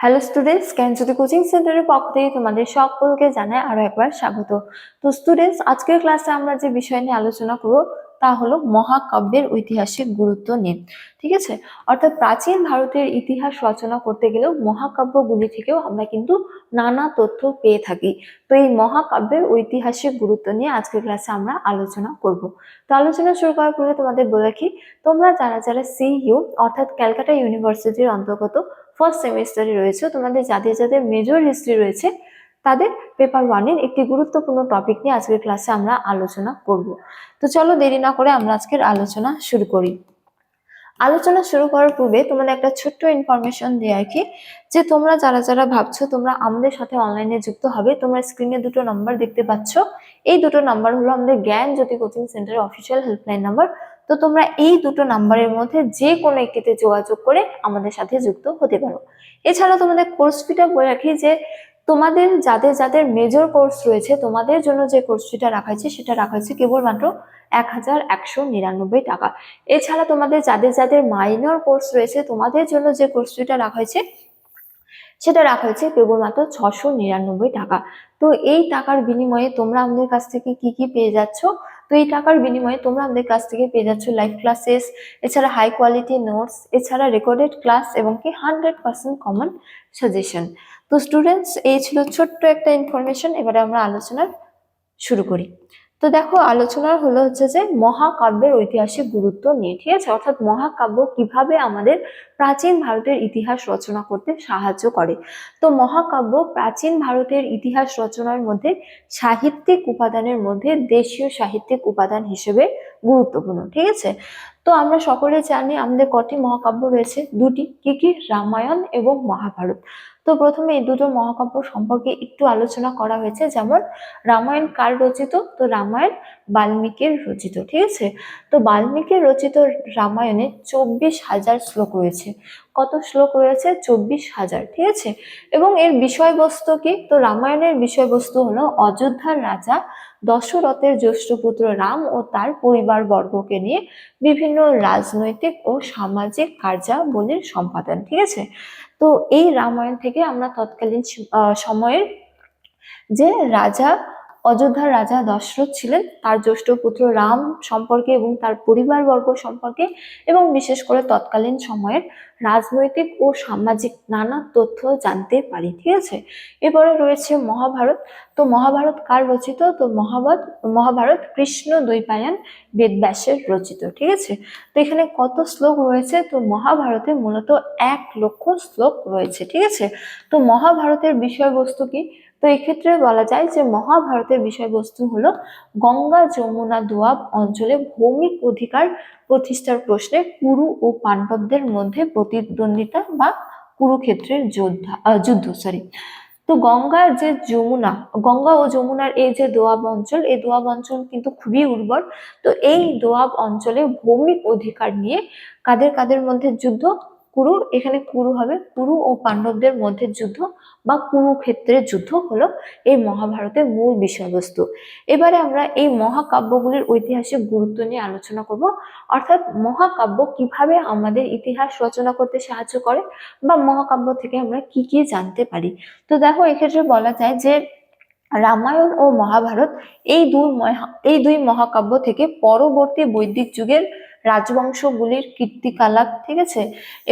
Hello students, জ্ঞানজ্যোতি coaching সেন্টারের পক্ষ থেকে তোমাদের সকলকে জানাই আরো একবার স্বাগত। তো স্টুডেন্টস, আজকের ক্লাসে আমরা যে বিষয় নিয়ে আলোচনা করব তা হলো মহাকাব্যের ঐতিহাসিক গুরুত্ব নিয়ে। ঠিক আছে, অর্থাৎ প্রাচীন ভারতের ইতিহাস রচনা করতে গেলেও মহাকাব্যগুলি থেকেও আমরা কিন্তু নানা তথ্য পেয়ে থাকি। তো এই মহাকাব্যের ঐতিহাসিক গুরুত্ব নিয়ে আজকের ক্লাসে আমরা আলোচনা করব। তো আলোচনা শুরু করার পূর্বে তোমাদের বলে রাখি, তোমরা যারা যারা সিইউ অর্থাৎ ক্যালকাটা ইউনিভার্সিটির অন্তর্গত ফার্স্ট সেমিস্টারে রয়েছে, তোমাদের যাদের যাদের মেজর হিস্ট্রি রয়েছে তাদের পেপার ওয়ানের একটি গুরুত্বপূর্ণ টপিক নিয়ে আজকের ক্লাসে আমরা আলোচনা করব। তো চলো দেরি না করে আমরা আজকের আলোচনা শুরু করি। আলোচনা শুরু করার পূর্বে তোমাদের একটা ছোট্ট ইনফরমেশন দিয়ে রাখি যে তোমরা যারা যারা ভাবছো তোমরা আমাদের সাথে অনলাইনে যুক্ত হবে, তোমরা স্ক্রিনে দুটো নাম্বার দেখতে পাচ্ছ। এই দুটো নাম্বার হলো আমাদের জ্ঞানজ্যোতি কোচিং সেন্টারের অফিসিয়াল হেল্পলাইন নাম্বার। তো তোমরা এই দুটো নাম্বারের মধ্যে যে কোনো একটিতে যোগাযোগ করে আমাদের সাথে যুক্ত হতে পারো। এছাড়া তোমাদের কোর্স ফিটা বলে রাখি যে তোমাদের যাদের যাদের মেজর কোর্স রয়েছে তোমাদের জন্য যে কোর্স ফিটা রাখা হয়েছে সেটা রাখা হয়েছে কেবলমাত্র 1199 টাকা। এছাড়া তোমাদের যাদের যাদের মাইনর কোর্স রয়েছে তোমাদের জন্য যে কোর্স ফিটা রাখা হয়েছে সেটা রাখা হয়েছে কেবলমাত্র 699 টাকা। তো এই টাকার বিনিময়ে তোমরা আমাদের কাছ থেকে কি কি পেয়ে যাচ্ছ? তো এই টাকার বিনিময়ে তোমরা আমাদের কাছ থেকে পেয়ে যাচ্ছ লাইভ ক্লাসেস, এছাড়া হাই কোয়ালিটি নোটস, এছাড়া রেকর্ডেড ক্লাস এবং কি 100% কমন সাজেশন। তো স্টুডেন্টস, এই ছিল ছোট্ট একটা ইনফরমেশন। এবারে আমরা আলোচনা শুরু করি। তো দেখো, আলোচনা হচ্ছে যে মহাকাব্যের ঐতিহাসিক গুরুত্ব নিয়ে। ঠিক আছে, অর্থাৎ মহাকাব্য কিভাবে আমাদের প্রাচীন ভারতের ইতিহাস রচনা করতে সাহায্য করে। তো মহাকাব্য প্রাচীন ভারতের ইতিহাস রচনার মধ্যে সাহিত্যিক উপাদানের মধ্যে দেশীয় সাহিত্যিক উপাদান হিসেবে গুরুত্বপূর্ণ। ঠিক আছে, তো আমরা সকলে জানি আমাদের কটি মহাকাব্য রয়েছে, দুটি। কি কি? রামায়ণ এবং মহাভারত। তো প্রথমে এই দুটো মহাকাব্য সম্পর্কে একটু আলোচনা করা হয়েছে। যেমন রামায়ণ কার রচিত? তো রামায়ণ বাল্মীকির রচিত। ঠিক আছে, তো বাল্মীকির রচিত রামায়ণে 24,000 শ্লোক রয়েছে। কত শ্লোক রয়েছে? 24,000। ঠিক আছে, এবং এর বিষয়বস্তু কি? তো রামায়ণের বিষয়বস্তু হলো অযোধ্যার রাজা দশরথের জ্যেষ্ঠ পুত্র রাম ও তার পরিবার বর্গকে নিয়ে বিভিন্ন রাজনৈতিক ও সামাজিক কার্যাবলীর সম্পাদন। ঠিক আছে, তো এই রামায়ণ থেকে আমরা তৎকালীন সময়ের যে রাজা অযোধ্যার রাজা দশরথ ছিলেন তার জ্যেষ্ঠ পুত্র রাম সম্পর্কে এবং তার পরিবারবর্গ সম্পর্কে এবং বিশেষ করে তৎকালীন সময়ের রাজনৈতিক ও সামাজিক নানা তথ্য জানতে পারি। ঠিক আছে, এবারে রয়েছে মহাভারত। তো মহাভারত কার রচিত? তো মহাভারত কৃষ্ণ দ্বৈপায়ন বেদব্যাসের রচিত। ঠিক আছে, তো এখানে কত শ্লোক রয়েছে? তো মহাভারতে মূলত 1,00,000 শ্লোক রয়েছে। ঠিক আছে, তো মহাভারতের বিষয়বস্তু কি? তো এক্ষেত্রে বলা যায় যে মহাভারতের বিষয়বস্তু হলো গঙ্গা যমুনা দোয়াব অঞ্চলে ভৌমিক অধিকার প্রতিষ্ঠার প্রশ্নে কুরু ও পাণ্ডবদের মধ্যে প্রতিদ্বন্দ্বিতা বা কুরুক্ষেত্রের যুদ্ধ। তো গঙ্গা ও যমুনার এই যে দোয়াব অঞ্চল, এই দোয়াব অঞ্চল কিন্তু খুবই উর্বর। তো এই দোয়াব অঞ্চলে ভৌমিক অধিকার নিয়ে কাদের কাদের মধ্যে যুদ্ধ? এখানে কুরু হবে, কুরু ও পাণ্ডবদের মধ্যে যুদ্ধ বা কুরুক্ষেত্রের যুদ্ধ হলো এই মহাভারতের মূল বিষয়বস্তু। এবারে আমরা এই মহাকাব্যগুলির ঐতিহাসিক গুরুত্ব নিয়ে আলোচনা করব, অর্থাৎ মহাকাব্য কিভাবে আমাদের ইতিহাস রচনা করতে সাহায্য করে বা মহাকাব্য থেকে আমরা কি কি জানতে পারি। তো দেখো, এক্ষেত্রে বলা যায় যে রামায়ণ ও মহাভারত এই দুই মহাকাব্য থেকে পরবর্তী বৈদিক যুগের রাজবংশগুলির কীর্তিকলাপ, ঠিক আছে,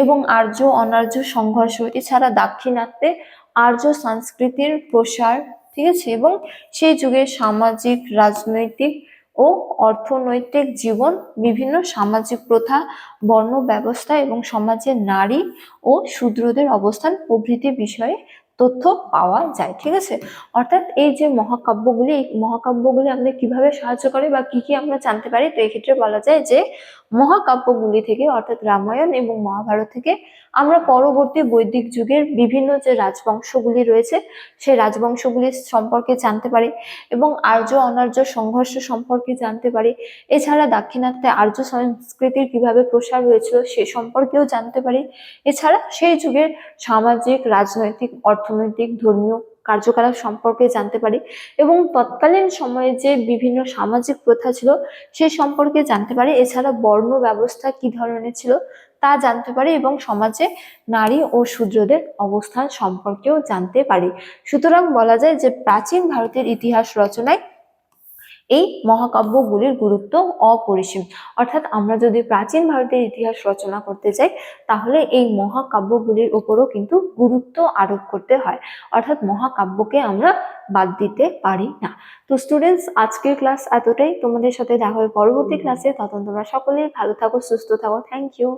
এবং আর্য অনার্য সংঘর্ষ, এছাড়া দাক্ষিণাত্যে আর্য সংস্কৃতির প্রসার, ঠিক আছে, এবং সেই যুগের সামাজিক রাজনৈতিক ও অর্থনৈতিক জীবন, বিভিন্ন সামাজিক প্রথা, বর্ণ ব্যবস্থা এবং সমাজে নারী ও শূদ্রদের অবস্থান প্রভৃতি বিষয়ে তথ্য পাওয়া যায়। ঠিক আছে, অর্থাৎ এই যে মহাকাব্যগুলি আমাদের কিভাবে সাহায্য করে বা কি কি আমরা জানতে পারি। তো এক্ষেত্রে বলা যায় যে মহাকাব্যগুলি থেকে অর্থাৎ রামায়ণ এবং মহাভারত থেকে আমরা পরবর্তী বৈদিক যুগের বিভিন্ন যে রাজবংশগুলি রয়েছে সেই রাজবংশগুলি সম্পর্কে জানতে পারি এবং আর্য অনার্য সংঘর্ষ সম্পর্কে জানতে পারি। এছাড়া দাক্ষিণাত্যে আর্য সংস্কৃতির কিভাবে প্রসার হয়েছিল সে সম্পর্কেও জানতে পারি। এছাড়া সেই যুগের সামাজিক, রাজনৈতিক, অর্থনৈতিক, ধর্মীয় কার্যকলাপ সম্পর্কে জানতে পারি এবং তৎকালীন সময়ে যে বিভিন্ন সামাজিক প্রথা ছিল সেই সম্পর্কে জানতে পারি। এছাড়া বর্ণ ব্যবস্থা কি ধরনের ছিল তা জানতে পারি এবং সমাজে নারী ও শূদ্রদের অবস্থান সম্পর্কেও জানতে পারি। সুতরাং বলা যায় যে প্রাচীন ভারতের ইতিহাস রচনায় এই মহাকাব্যগুলির গুরুত্ব অপরিসীম। অর্থাৎ আমরা যদি প্রাচীন ভারতের ইতিহাস রচনা করতে চাই তাহলে এই মহাকাব্যগুলির উপরও কিন্তু গুরুত্ব আরোপ করতে হয়, অর্থাৎ মহাকাব্যকে আমরা বাদ দিতে পারি না। তো স্টুডেন্টস, আজকের ক্লাস এতটাই। তোমাদের সাথে দেখা হবে পরবর্তী ক্লাসে। তখন তোমরা সকলেই ভালো থাকো, সুস্থ থাকো। Thank you.